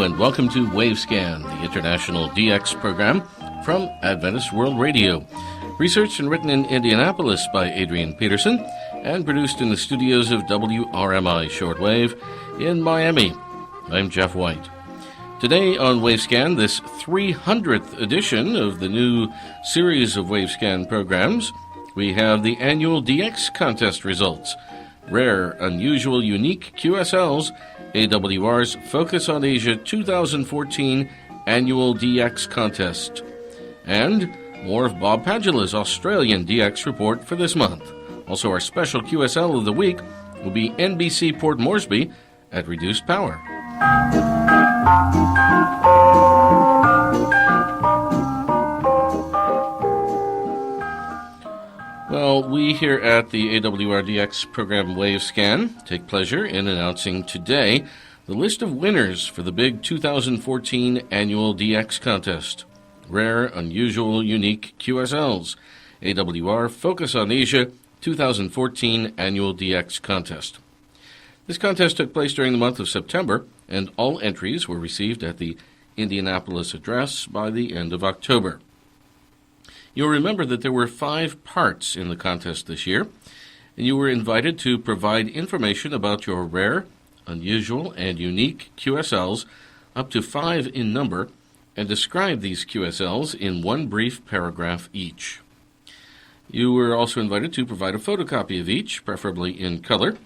and welcome to Wavescan, the international DX program from Adventist World Radio. Researched and written in Indianapolis by Adrian Peterson and produced in the studios of WRMI Shortwave in Miami. I'm Jeff White. Today on Wavescan, this 300th edition of the new series of Wavescan programs, we have the annual DX contest results. Rare, Unusual, Unique QSLs, AWR's Focus on Asia 2014 Annual DX Contest. And more of Bob Padula's Australian DX report for this month. Also, our special QSL of the week will be NBC Port Moresby at reduced power. Well, we here at the AWRDX program Wavescan take pleasure in announcing today the list of winners for the big 2014 annual DX contest. Rare, Unusual, Unique QSLs. AWR Focus on Asia 2014 annual DX contest. This contest took place during the month of September, and all entries were received at the Indianapolis address by the end of October. You'll remember that there were 5 parts in the contest this year, and you were invited to provide information about your rare, unusual, and unique QSLs, up to 5 in number, and describe these QSLs in one brief paragraph each. You were also invited to provide a photocopy of each, preferably in color,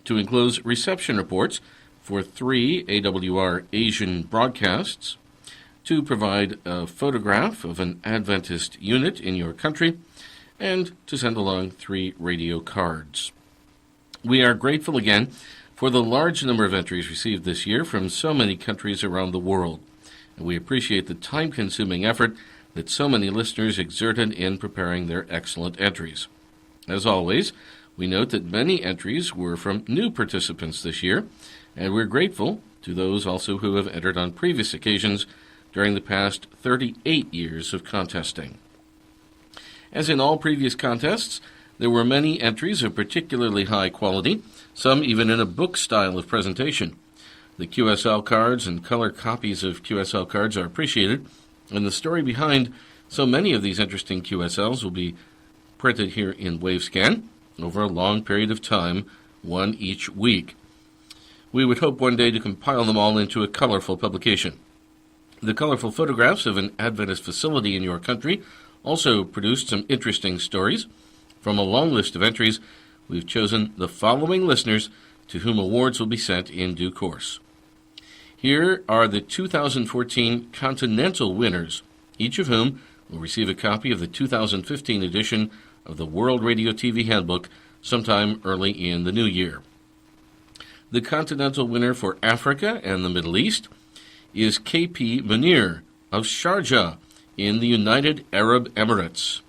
to enclose reception reports for 3 AWR Asian broadcasts, to provide a photograph of an Adventist unit in your country, and to send along 3 radio cards. We are grateful again for the large number of entries received this year from so many countries around the world, and we appreciate the time-consuming effort that so many listeners exerted in preparing their excellent entries. As always, we note that many entries were from new participants this year, and we're grateful to those also who have entered on previous occasions during the past 38 years of contesting. As in all previous contests, there were many entries of particularly high quality, some even in a book style of presentation. The QSL cards and color copies of QSL cards are appreciated, and the story behind so many of these interesting QSLs will be printed here in Wavescan over a long period of time, one each week. We would hope one day to compile them all into a colorful publication. The colorful photographs of an Adventist facility in your country also produced some interesting stories. From a long list of entries, we've chosen the following listeners to whom awards will be sent in due course. Here are the 2014 Continental winners, each of whom will receive a copy of the 2015 edition of the World Radio TV Handbook sometime early in the new year. The Continental winner for Africa and the Middle East is KP Munir of Sharjah in the United Arab Emirates.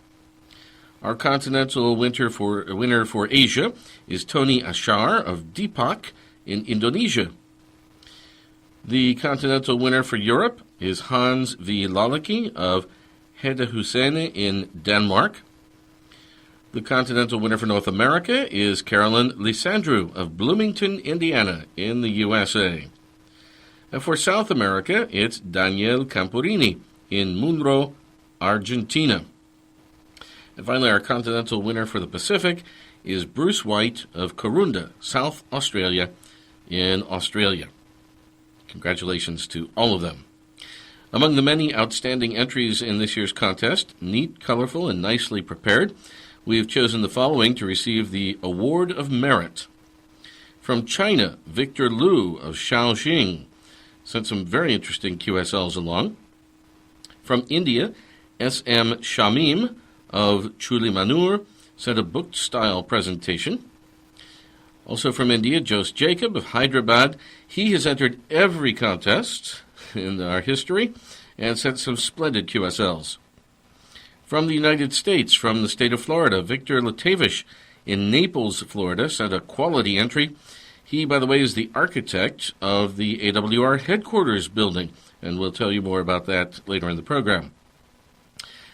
Our Continental winner for Asia is Tony Ashar of Deepak in Indonesia. The Continental winner for Europe is Hans V. Lalaki of Hedehusene in Denmark. The Continental winner for North America is Carolyn Lisandru of Bloomington, Indiana in the USA. And for South America, it's Daniel Camporini in Munro, Argentina. And finally, our Continental winner for the Pacific is Bruce White of Corunda, South Australia in Australia. Congratulations to all of them. Among the many outstanding entries in this year's contest, neat, colorful, and nicely prepared, we have chosen the following to receive the Award of Merit. From China, Victor Liu of Shaoxing sent some very interesting QSLs along. From India, S.M. Shamim of Chulimanur sent a book-style presentation. Also from India, Jose Jacob of Hyderabad. He has entered every contest in our history and sent some splendid QSLs. From the United States, from the state of Florida, Victor Latavish in Naples, Florida, sent a quality entry. He, by the way, is the architect of the AWR headquarters building, and we'll tell you more about that later in the program.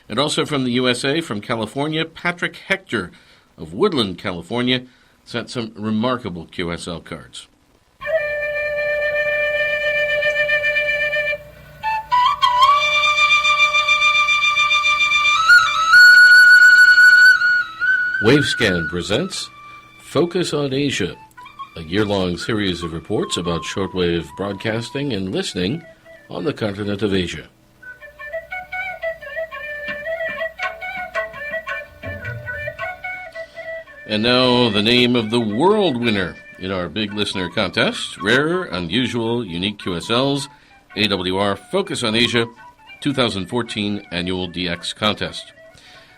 And also from the USA, from California, Patrick Hector of Woodland, California, sent some remarkable QSL cards. Wavescan presents Focus on Asia, a year-long series of reports about shortwave broadcasting and listening on the continent of Asia. And now the name of the world winner in our big listener contest, Rare, Unusual, Unique QSLs, AWR Focus on Asia 2014 Annual DX Contest.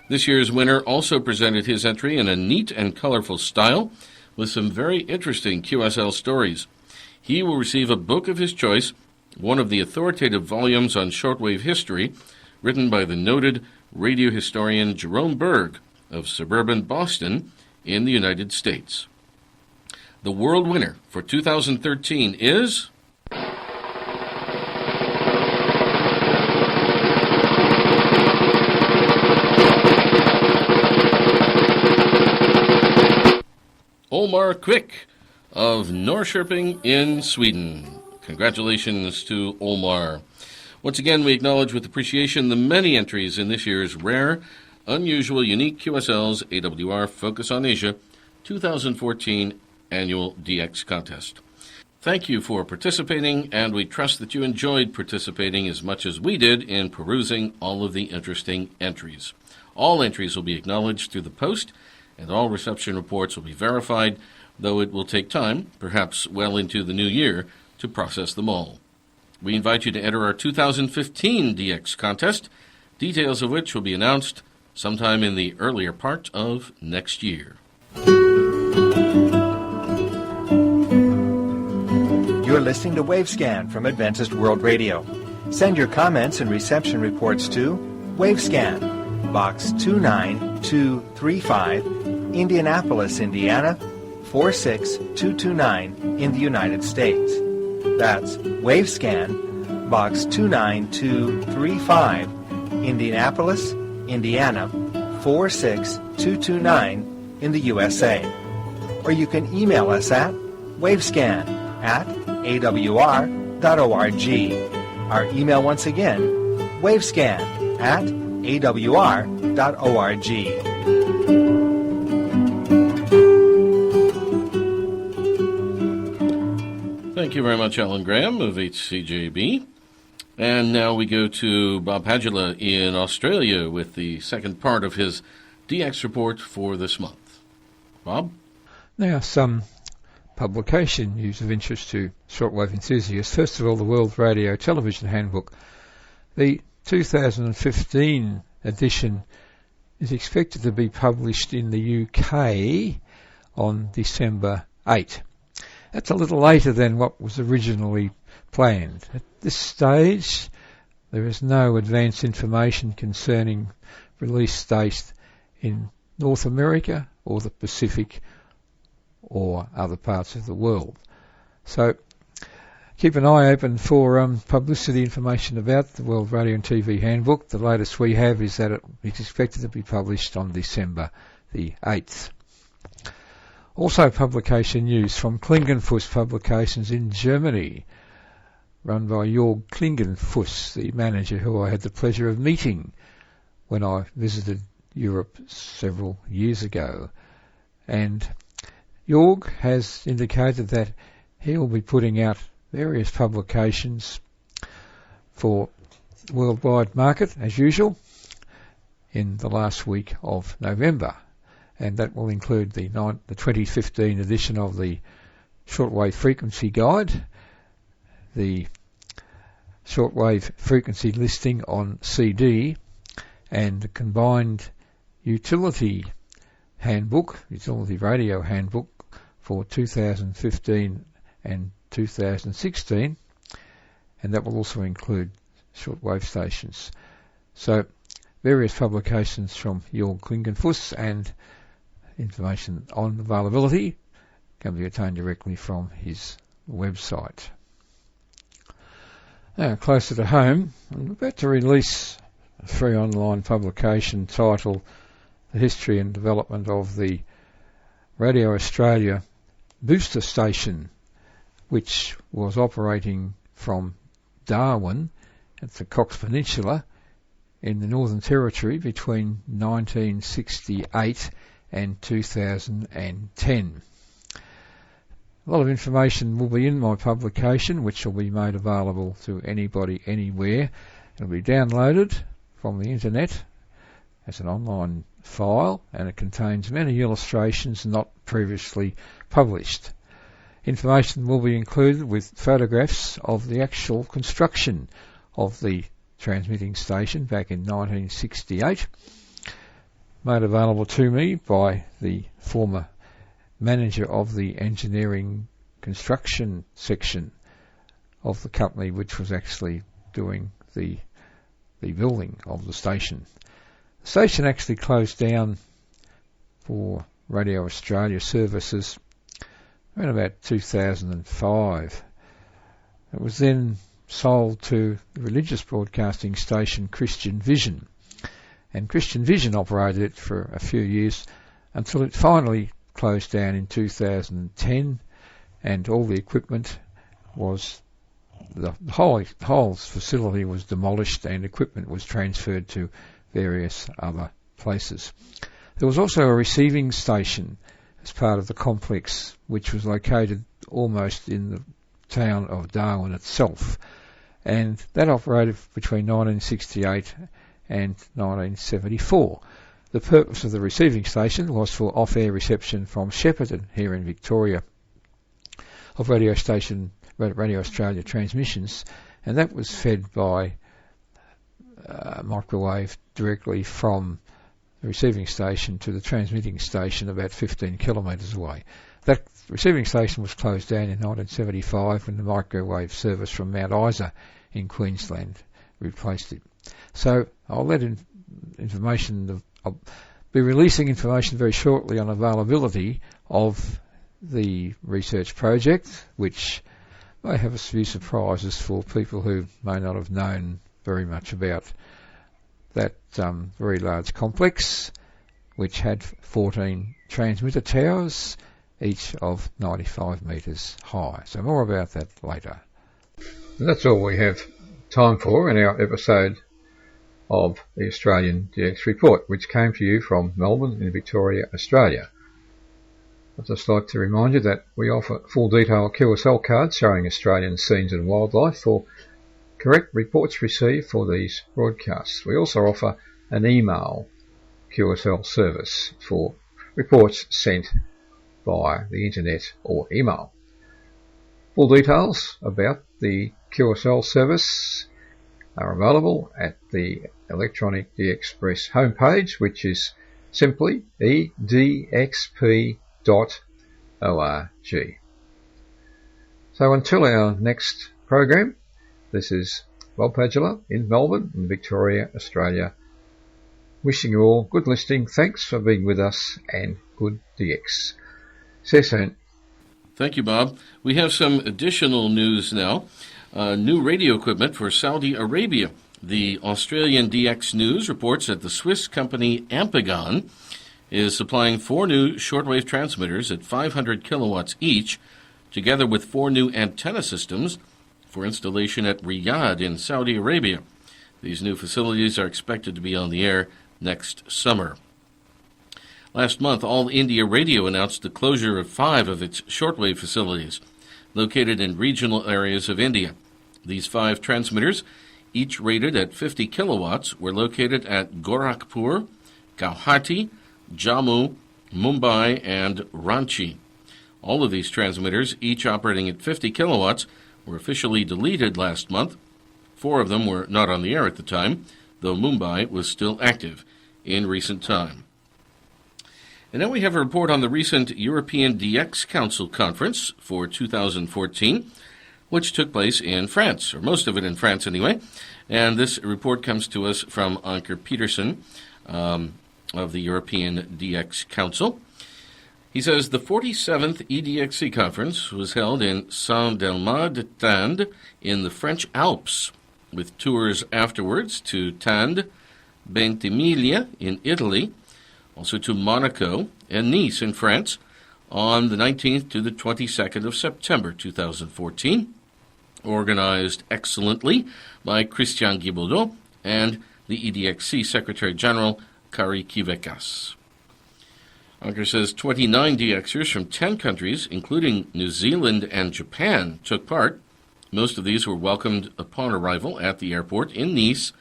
This year's winner also presented his entry in a neat and colorful style with some very interesting QSL stories. He will receive a book of his choice, one of the authoritative volumes on shortwave history, written by the noted radio historian Jerome Berg of suburban Boston in the United States. The world winner for 2013 is... Omar Quick of Norrköping in Sweden. Congratulations to Omar. Once again, we acknowledge with appreciation the many entries in this year's Rare, Unusual, Unique QSLs AWR Focus on Asia 2014 Annual DX Contest. Thank you for participating, and we trust that you enjoyed participating as much as we did in perusing all of the interesting entries. All entries will be acknowledged through the post, and all reception reports will be verified, though it will take time, perhaps well into the new year, to process them all. We invite you to enter our 2015 DX contest, details of which will be announced sometime in the earlier part of next year. You're listening to Wavescan from Adventist World Radio. Send your comments and reception reports to Wavescan, Box 29235, Indianapolis, Indiana 46229 in the United States. That's Wavescan, Box 29235, Indianapolis, Indiana 46229 in the USA. Or you can email us at wavescan@awr.org. Our email once again, wavescan@awr.org. Thank you very much, Alan Graham of HCJB. And now we go to Bob Padula in Australia with the second part of his DX report for this month. Bob? Now, some publication news of interest to shortwave enthusiasts. First of all, the World Radio Television Handbook. The 2015 edition is expected to be published in the UK on December 8. That's a little later than what was originally planned. At this stage, there is no advance information concerning release date in North America or the Pacific or other parts of the world. So keep an eye open for publicity information about the World Radio and TV Handbook. The latest we have is that it is expected to be published on December the 8th. Also publication news from Klingenfuss Publications in Germany, run by Jörg Klingenfuss, the manager who I had the pleasure of meeting when I visited Europe several years ago. And Jörg has indicated that he will be putting out various publications for worldwide market, as usual, in the last week of November. And that will include the 2015 edition of the Shortwave Frequency Guide, the Shortwave Frequency Listing on CD, and the combined Utility Handbook, Utility Radio Handbook for 2015 and 2016, and that will also include shortwave stations. So, various publications from Jörg Klingenfuss, and information on availability can be obtained directly from his website. Now, closer to home, I'm about to release a free online publication titled The History and Development of the Radio Australia booster station, which was operating from Darwin at the Cox Peninsula in the Northern Territory between 1968 and 2010. A lot of information will be in my publication, which will be made available to anybody, anywhere. It'll be downloaded from the internet as an online file, and it contains many illustrations not previously published. Information will be included with photographs of the actual construction of the transmitting station back in 1968, made available to me by the former manager of the engineering construction section of the company which was actually doing the building of the station. The station actually closed down for Radio Australia services around about 2005. It was then sold to the religious broadcasting station Christian Vision, and Christian Vision operated it for a few years until it finally closed down in 2010, and all the equipment was, the whole facility was demolished and equipment was transferred to various other places. There was also a receiving station as part of the complex, which was located almost in the town of Darwin itself, and that operated between 1968 and 1974. The purpose of the receiving station was for off-air reception from Shepparton here in Victoria of Radio Australia transmissions, and that was fed by microwave directly from the receiving station to the transmitting station about 15 kilometres away. That receiving station was closed down in 1975 when the microwave service from Mount Isa in Queensland replaced it. So I'll let I'll be releasing information very shortly on availability of the research project, which may have a few surprises for people who may not have known very much about that very large complex, which had 14 transmitter towers, each of 95 metres high. So more about that later. And that's all we have time for in our episode of the Australian DX Report, which came to you from Melbourne in Victoria, Australia. I'd just like to remind you that we offer full detail QSL cards showing Australian scenes and wildlife for correct reports received for these broadcasts. We also offer an email QSL service for reports sent by the internet or email. Full details about the QSL service are available at the Electronic DXpress homepage, which is simply edxp.org. So until our next program, this is Bob Padula in Melbourne in Victoria, Australia, wishing you all good listening. Thanks for being with us and good DX. See you soon. Thank you, Bob. We have some additional news now. New radio equipment for Saudi Arabia. The Australian DX News reports that the Swiss company Amphigon is supplying 4 new shortwave transmitters at 500 kilowatts each, together with 4 new antenna systems for installation at Riyadh in Saudi Arabia. These new facilities are expected to be on the air next summer. Last month, All India Radio announced the closure of 5 of its shortwave facilities located in regional areas of India. These 5 transmitters, each rated at 50 kilowatts, were located at Gorakhpur, Guwahati, Jammu, Mumbai, and Ranchi. All of these transmitters, each operating at 50 kilowatts, were officially deleted last month. 4 of them were not on the air at the time, though Mumbai was still active in recent time. And now we have a report on the recent European DX Council conference for 2014, which took place in France, or most of it in France anyway. And this report comes to us from Anker Peterson of the European DX Council. He says the 47th EDXC conference was held in Saint-Delmas-de-Tende in the French Alps, with tours afterwards to Tende, Ventimiglia in Italy, also to Monaco and Nice in France on the 19th to the 22nd of September 2014, organized excellently by Christian Guibaudot and the EDXC Secretary General Kari Kivekas. Anker says 29 DXers from 10 countries, including New Zealand and Japan, took part. Most of these were welcomed upon arrival at the airport in Nice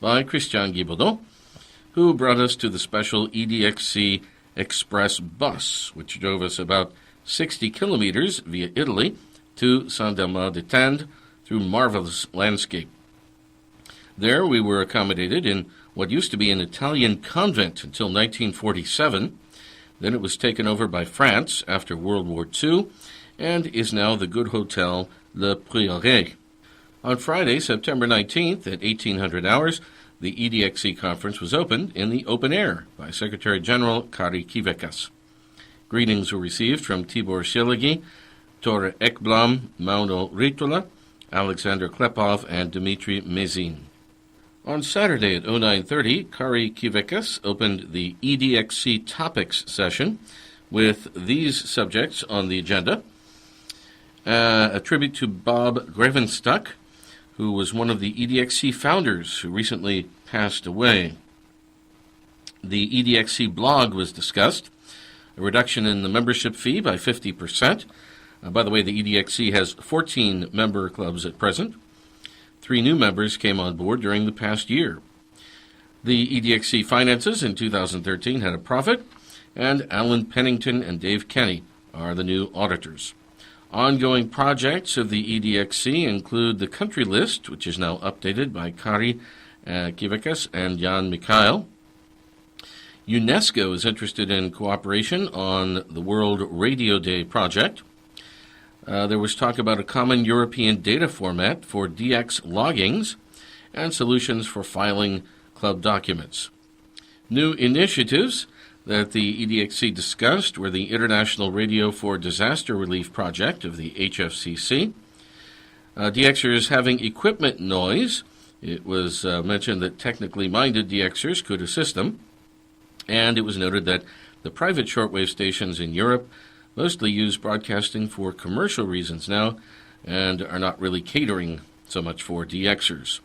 by Christian Guibaudot, who brought us to the special EDXC Express bus, which drove us about 60 kilometers via Italy to Saint-Domingue-des-Tindes through marvelous landscape. There we were accommodated in what used to be an Italian convent until 1947. Then it was taken over by France after World War II and is now the good hotel Le Prieuré. On Friday, September 19th at 1800 hours, the EDXC conference was opened in the open air by Secretary General Kari Kivekas. Greetings were received from Tibor Shelegi, Tore Ekblom, Mauno Ritola, Alexander Klepov, and Dmitry Mezin. On Saturday at 09:30, Kari Kivekas opened the EDXC Topics session with these subjects on the agenda. A tribute to Bob Grevenstuck, who was one of the EDXC founders who recently passed away. The EDXC blog was discussed, a reduction in the membership fee by 50%. By the way, the EDXC has 14 member clubs at present. 3 new members came on board during the past year. The EDXC finances in 2013 had a profit, and Alan Pennington and Dave Kenny are the new auditors. Ongoing projects of the EDXC include the country list, which is now updated by Kari Kivekas and Jan Mikhail. UNESCO is interested in cooperation on the World Radio Day project. There was talk about a common European data format for DX loggings and solutions for filing club documents. New initiatives that the EDXC discussed were the International Radio for Disaster Relief project of the HFCC. DXers having equipment noise. It was mentioned that technically minded DXers could assist them, and it was noted that the private shortwave stations in Europe mostly use broadcasting for commercial reasons now and are not really catering so much for DXers.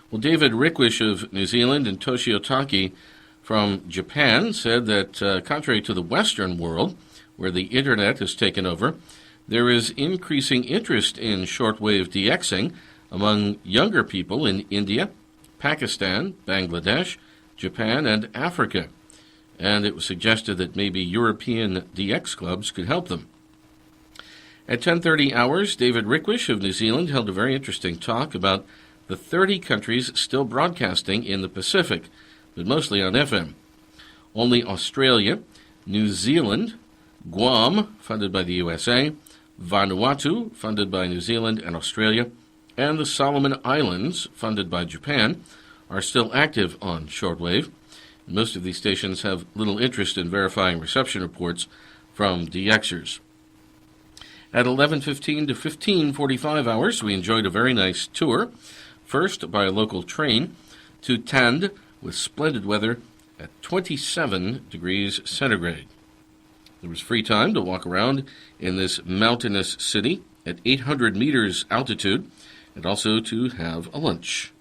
Well, David Rickwish of New Zealand and Toshio Taki from Japan said that contrary to the Western world, where the Internet has taken over, there is increasing interest in shortwave DXing among younger people in India, Pakistan, Bangladesh, Japan, and Africa. And it was suggested that maybe European DX clubs could help them. At 10:30 hours, David Rickwish of New Zealand held a very interesting talk about the 30 countries still broadcasting in the Pacific, but mostly on FM. Only Australia, New Zealand, Guam, funded by the USA, Vanuatu, funded by New Zealand and Australia, and the Solomon Islands, funded by Japan, are still active on shortwave. Most of these stations have little interest in verifying reception reports from DXers. At 11:15 to 15:45 hours, we enjoyed a very nice tour, first by a local train to Tende with splendid weather at 27 degrees centigrade. There was free time to walk around in this mountainous city at 800 meters altitude and also to have a lunch.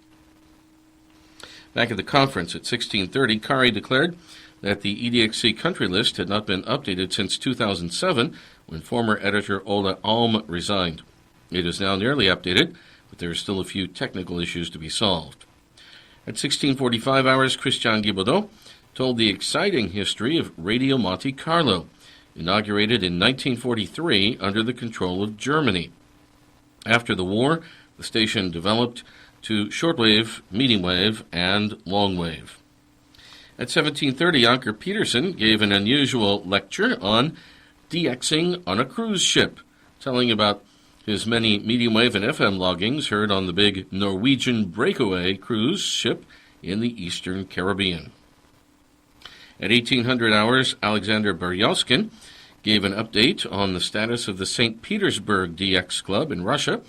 Back at the conference at 16:30, Kari declared that the EDXC country list had not been updated since 2007, when former editor Ola Alm resigned. It is now nearly updated, but there are still a few technical issues to be solved. At 16:45 hours, Christian Guibaudot told the exciting history of Radio Monte Carlo, inaugurated in 1943 under the control of Germany. After the war, the station developed to shortwave, medium wave, and long wave. At 17:30, Anker Peterson gave an unusual lecture on DXing on a cruise ship, telling about his many medium wave and FM loggings heard on the big Norwegian Breakaway cruise ship in the Eastern Caribbean. At 1800 hours, Alexander Beryoskin gave an update on the status of the St. Petersburg DX Club in Russia,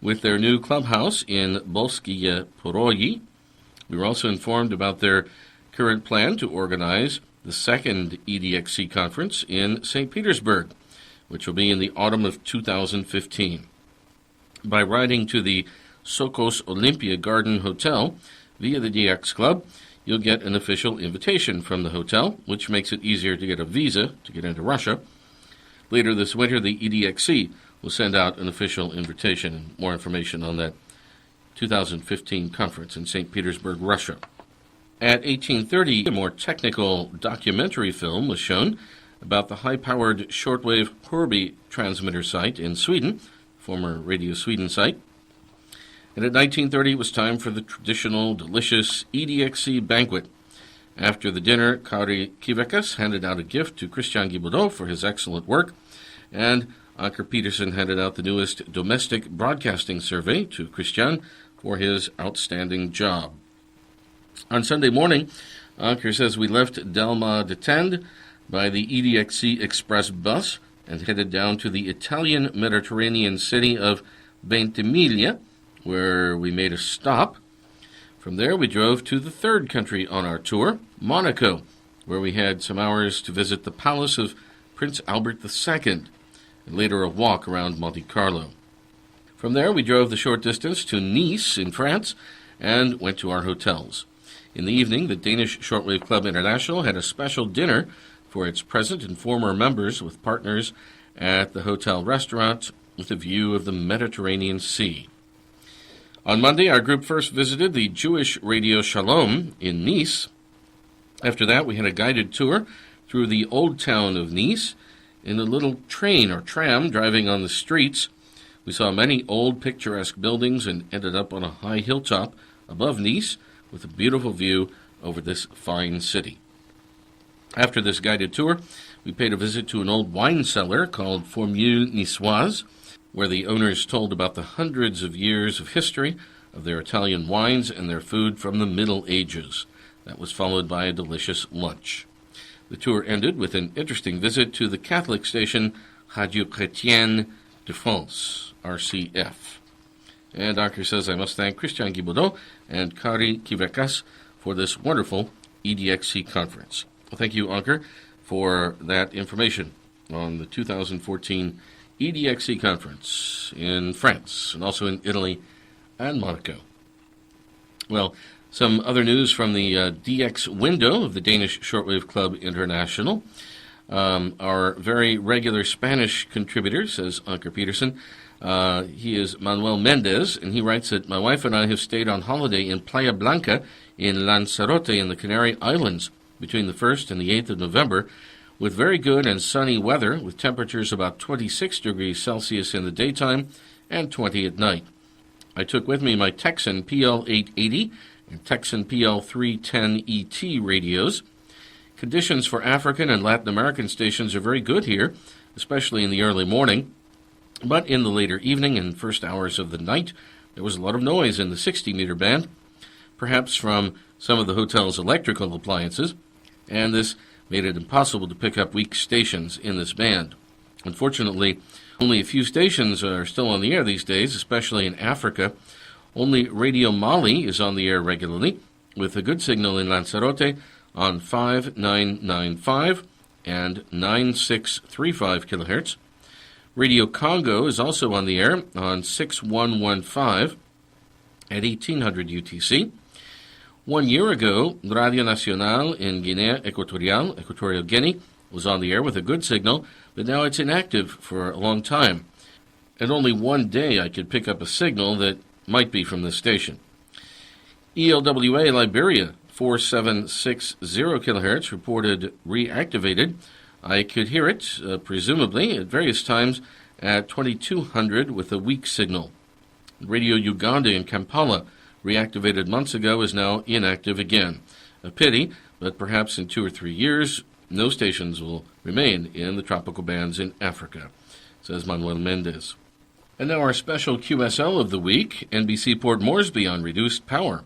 with their new clubhouse in Bolskye Poroyi. We were also informed about their current plan to organize the second EDXC conference in St. Petersburg, which will be in the autumn of 2015. By riding to the Sokos Olympia Garden Hotel via the DX Club, you'll get an official invitation from the hotel, which makes it easier to get a visa to get into Russia. Later this winter, the EDXC will send out an official invitation and more information on that 2015 conference in St. Petersburg, Russia. At 1830, a more technical documentary film was shown about the high-powered shortwave Hörby transmitter site in Sweden, former Radio Sweden site. And at 1930, it was time for the traditional, delicious EDXC banquet. After the dinner, Kari Kivekas handed out a gift to Christian Guibaudot for his excellent work, and Anker Petersen handed out the newest domestic broadcasting survey to Christian for his outstanding job. On Sunday morning, Anker says we left Delma de Tende by the EDXC Express bus and headed down to the Italian Mediterranean city of Ventimiglia, where we made a stop. From there, we drove to the third country on our tour, Monaco, where we had some hours to visit the palace of Prince Albert II, and later a walk around Monte Carlo. From there, we drove the short distance to Nice in France and went to our hotels. In the evening, the Danish Shortwave Club International had a special dinner for its present and former members with partners at the hotel restaurant with a view of the Mediterranean Sea. On Monday, our group first visited the Jewish Radio Shalom in Nice. After that, we had a guided tour through the old town of Nice in a little train or tram driving on the streets. We saw many old picturesque buildings and ended up on a high hilltop above Nice with a beautiful view over this fine city. After this guided tour, we paid a visit to an old wine cellar called Formule Niçoise, where the owners told about the hundreds of years of history of their Italian wines and their food from the Middle Ages. That was followed by a delicious lunch. The tour ended with an interesting visit to the Catholic station Radio Chrétienne de France, RCF. And Anker says, I must thank Christian Guibaudot and Kari Kivekas for this wonderful EDXC conference. Well, thank you, Anker, for that information on the 2014 EDXC conference in France and also in Italy and Monaco. Well, some other news from the DX window of the Danish Shortwave Club International. Our very regular Spanish contributor, says Anker Petersen, he is Manuel Mendez, and he writes that my wife and I have stayed on holiday in Playa Blanca in Lanzarote in the Canary Islands between the 1st and the 8th of November, with very good and sunny weather, with temperatures about 26 degrees Celsius in the daytime and 20 at night. I took with me my Texan PL880 and Texan PL310ET radios. Conditions for African and Latin American stations are very good here, especially in the early morning. But in the later evening and first hours of the night, there was a lot of noise in the 60-meter band, perhaps from some of the hotel's electrical appliances, and this made it impossible to pick up weak stations in this band. Unfortunately, only a few stations are still on the air these days, especially in Africa. Only Radio Mali is on the air regularly, with a good signal in Lanzarote on 5995 and 9635 kilohertz. Radio Congo is also on the air on 6115 at 1800 UTC. 1 year ago, Radio Nacional in Guinea Equatorial Guinea, was on the air with a good signal, but now it's inactive for a long time. And only one day I could pick up a signal that might be from this station. ELWA Liberia 4760 kilohertz reported reactivated. I could hear it, presumably, at various times at 2200 with a weak signal. Radio Uganda in Kampala, reactivated months ago, is now inactive again. A pity, but perhaps in 2 or 3 years, no stations will remain in the tropical bands in Africa, says Manuel Mendez. And now our special QSL of the week, NBC Port Moresby on reduced power.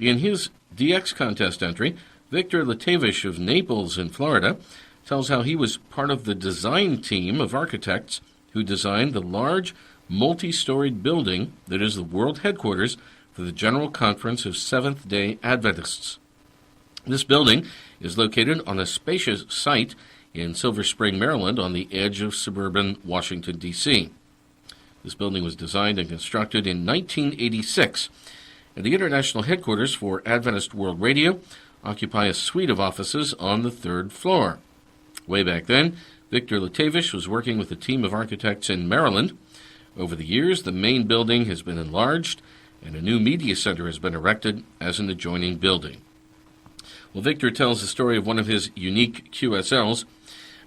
In his DX contest entry, Victor Latavich of Naples in Florida tells how he was part of the design team of architects who designed the large, multi-storied building that is the world headquarters for the General Conference of Seventh-day Adventists. This building is located on a spacious site in Silver Spring, Maryland, on the edge of suburban Washington, D.C. This building was designed and constructed in 1986, and the international headquarters for Adventist World Radio occupy a suite of offices on the 3rd floor. Way back then, Victor Latavish was working with a team of architects in Maryland. Over the years, the main building has been enlarged, and a new media center has been erected as an adjoining building. Well, Victor tells the story of one of his unique QSLs.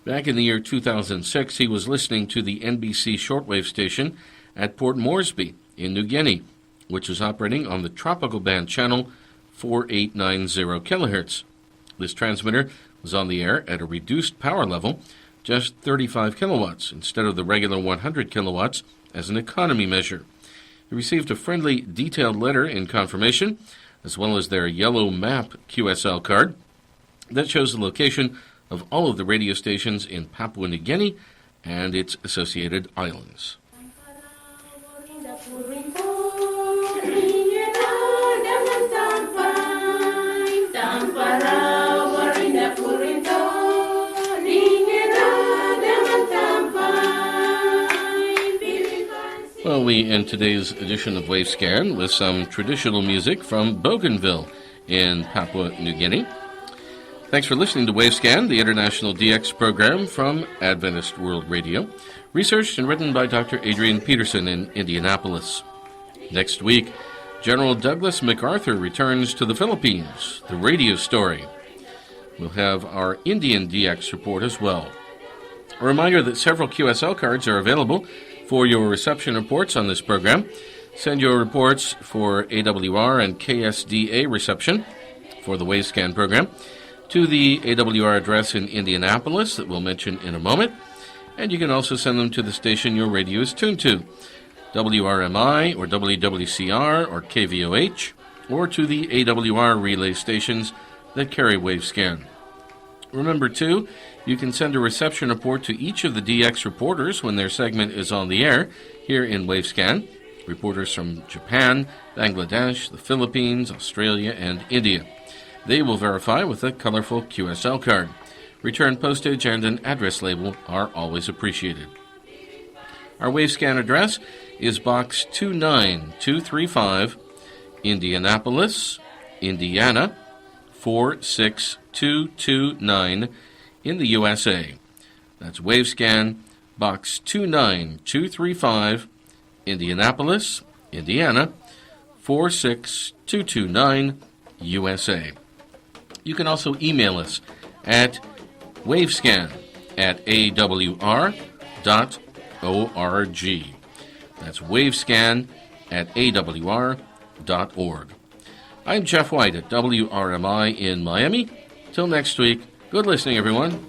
Back in the year 2006, he was listening to the NBC shortwave station at Port Moresby in New Guinea, which was operating on the tropical band channel 4890 kilohertz. This transmitter was on the air at a reduced power level, just 35 kilowatts, instead of the regular 100 kilowatts as an economy measure. He received a friendly, detailed letter in confirmation, as well as their yellow map QSL card that shows the location of all of the radio stations in Papua New Guinea and its associated islands. Well, we end today's edition of Wavescan with some traditional music from Bougainville in Papua New Guinea. Thanks for listening to Wavescan, the international DX program from Adventist World Radio, researched and written by Dr. Adrian Peterson in Indianapolis. Next week, General Douglas MacArthur returns to the Philippines, the radio story. We'll have our Indian DX report as well. A reminder that several QSL cards are available for your reception reports on this program. Send your reports for AWR and KSDA reception for the Wavescan program to the AWR address in Indianapolis that we'll mention in a moment. And you can also send them to the station your radio is tuned to, WRMI or WWCR or KVOH, or to the AWR relay stations that carry Wavescan. Remember, too, you can send a reception report to each of the DX reporters when their segment is on the air here in Wavescan. Reporters from Japan, Bangladesh, the Philippines, Australia, and India. They will verify with a colorful QSL card. Return postage and an address label are always appreciated. Our Wavescan address is Box 29235, Indianapolis, Indiana, 46229 in the USA. That's Wavescan, Box 29235, Indianapolis, Indiana, 46229, USA. You can also email us at wavescan@awr.org. That's wavescan@awr.org. I'm Jeff White at WRMI in Miami. Till next week, good listening, everyone.